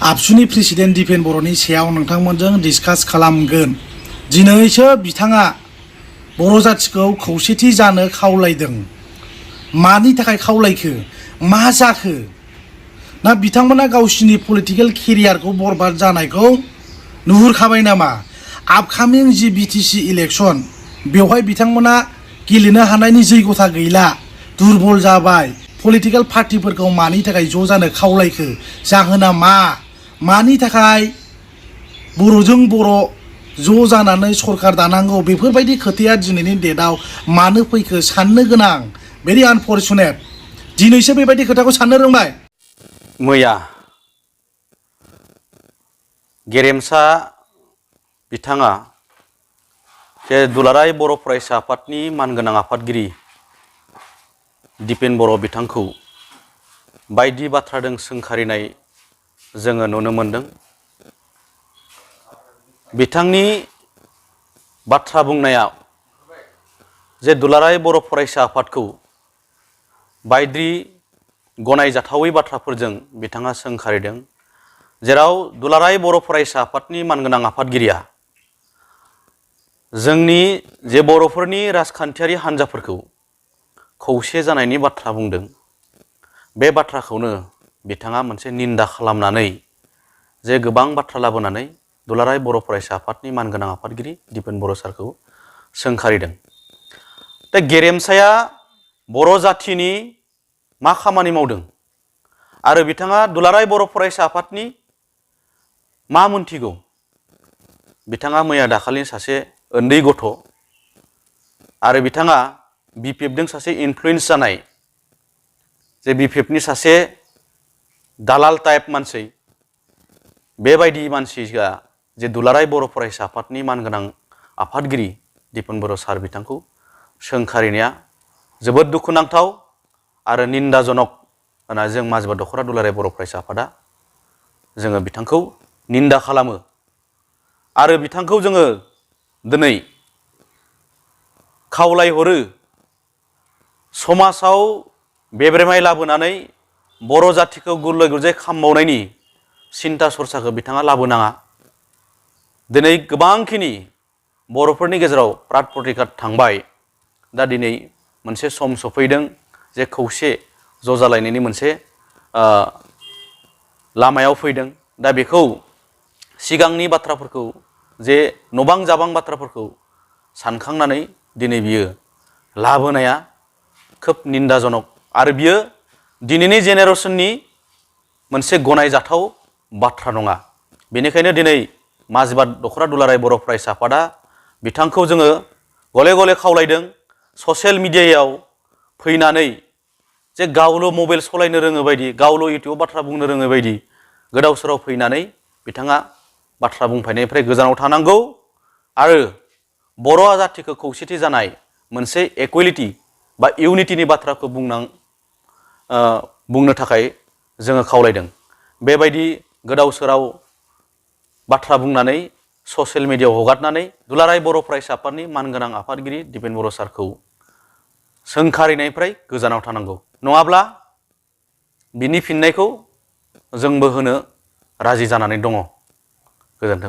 आबसुनि president Dipen बर'नि सायाव नोंथांमोनजों discuss खालामगोन। दिनैसो बिथाङा बर' जाथिखौ खौसेथि जानो खावलायदों। मानि थाखाय खावलायखो? मा जाखो? ना बिथांमोना गावसिनि पलिटिकेल केरियारखौ बरबाद जानायखौ नुहुरखाबाय नामा? आपकामिं जि बिटिसि इलेक्शन बेवहाय बिथांमोना गेलेनो हानायनि जैगथा गैला, दुरबल जाबाय। पलिटिकेल पार्टिफोरखौ मानि थाखाय ज' जानो खावलायखो? जाहोना मा? मानि थाखाय बर'जों बर' ज' जानानै सरकार दानांगौ? बेफोरबायदि खोथाया दिनैनि डेटआव मानो फैखो साननो गोनां। भेरि आनफर्चुनेट। दिनैसो बेबायदि खोथाखौ साननो रोंबाय। मैया गेरेमसा बिथाङा जे दुलाराय बर' फरायसा आफादनि मानगोनां आफादगिरि दिपेन बर' बिथांखौ बायदि बाथ्राजों सोंखारिनाय जोङो नुनो मोनदों। बिथांनि बाथ्रा बुंनाया जे दुलाराय बर' फरायसा आफादखौ बायदि गनायजाथावै बाथ्राफोरजों बिथाङा सोंखारिदों, जेराव दुलाराय बर' फरायसा आफादनि मानगोनां आफादगिरिया जोंनि जे बर'फोरनि राजखान्थियारि हान्जाफोरखौ खौसे जानायनि बाथ्रा बुंदों। बे बाथ्राखौनो बिथाङा मोनसे निन्दा खालामनानै जे गोबां बाथ्रा लाबोनानै दुलाराय बर' फरायसा आफादनि मानगोनां आफादगिरि दिपेन बर' सारखौ सोंखारिदों। दा गेरेमसाया बर' जाथिनि मा खामानि मावदों आरो बिथाङा दुलाराय बर' फरायसा आफादनि मा मोनथिगौ? बिथाङा मैया दाखालि सासे उन्दै गथ' आरो बिथाङा बिपिएफजों सासे इनफ्लुयेन्स जानाय, जे बिपिएफनि सासे दालाल टाइप मानसि, बेबायदि मानसिया जे दुलाराय बर' फरायसा आफादनि मानगोनां आफादगिरि दिपेन बर' सार बिथांखौ सोंखारिनाया जोबोद दुखुनांथाव आरो निन्दाजनक होनना जों माजबा दख'रा दुलाराय बर' फरायसा आफादा जोङो बिथांखौ निन्दा खालामो। आरो बिथांखौ जोङो दिनै खावलायहरो समाजाव बेब्रेमाय लाबोनानै बर' जातिखौ गुलाय गुजाय खालामबावनायनि सिन्था सरसाखौ बिथाङा लाबोनाङा। दिनै गोबांखिनि बर'फोरनि गेजेराव प्राद प्रतिघात थांबाय। दा दिनै मोनसे सम सफैदों जे खौसे ज' जालायनायनि मोनसे लामायाव फैदों। दा बेखौ सिगांनि बाथ्राफोरखौ जे नबां जाबां बाथ्राफोरखौ सानखांनानै दिनै बियो लाबोनाया खोब निन्दाजनक आरो बियो दिनैनि जेनेरेसननि मोनसे गनायजाथाव बाथ्रा नङा। बेनिखायनो दिनै माजबाद दख'रा दुलाराय बर' फरायसा आफादा बिथांखौ जोङो गले गले खावलायदों, ससियेल मिडियायाव फैनानै जे गावल' मबाइल सालायनो रोङो बायदि, गावल' इउटिउब बाथ्रा बुंनो रोङो बायदि गोदाव सोराव फैनानै बिथाङा बाथ्रा बुंफायनायनिफ्राय गोजानाव थानांगौ आरो बर' जातिखौ खौसेथि जानाय मोनसे इकुवेलिटि बा इउनिटिनि बाथ्राखौ बुंनो थाखाय जोङो खावलायदों। बेबायदि गोदाव सोराव बाथ्रा बुंनानै ससियेल मिडियायाव हगारनानै दुलाराय बर' फरायसा आफादनि मानगोनां आफादगिरि दिपेन बर' सारखौ सोंखारिनायनिफ्राय गोजानाव थानांगौ। नङाब्ला बिनि फिननायखौ जोंबो होनो राजि जानानै दङ। गोजोन्थों।